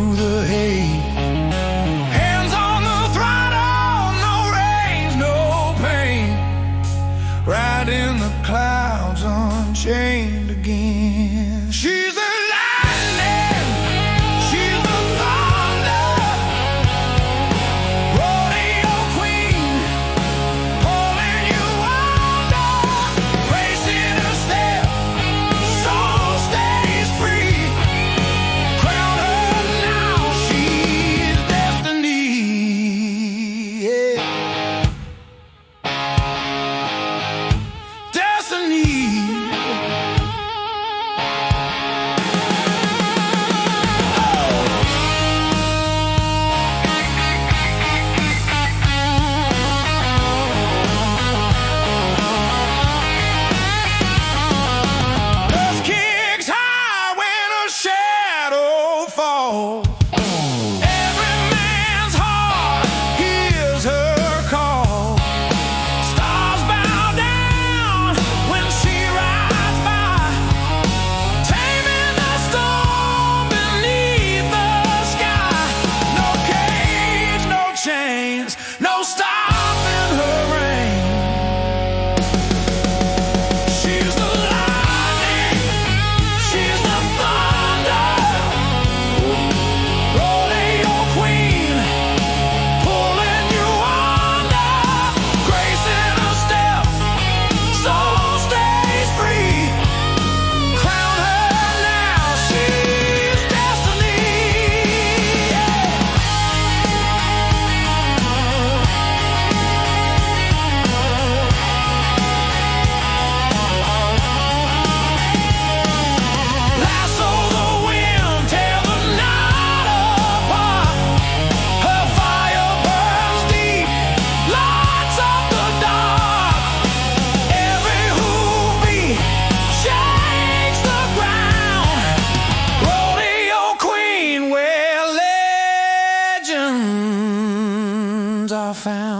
through the haze. Hands on the throttle, no rains, no pain. Riding the clouds unchained again. She's the lightning, she's the thunder, Rodeo Queen, pulling you under. Racing her step, soul stays free. Crown her now, she's destiny. Yeah. Destiny. Dust kicks high when a shadow falls. Every man's heart hears her call. Stars bow down when she rides by, taming the storm beneath the sky. No cage, no chains, no stopping her reign. She's the lightning, she's the thunder, Rodeo Queen, pulling you under. Grace in her step, soul stays free. Crown her now, she's destiny. Lasso the wind, tear the night apart. Her fire burns deep, lights up the dark. Every hoofbeat shakes the ground. Rodeo Queen, where legends are found.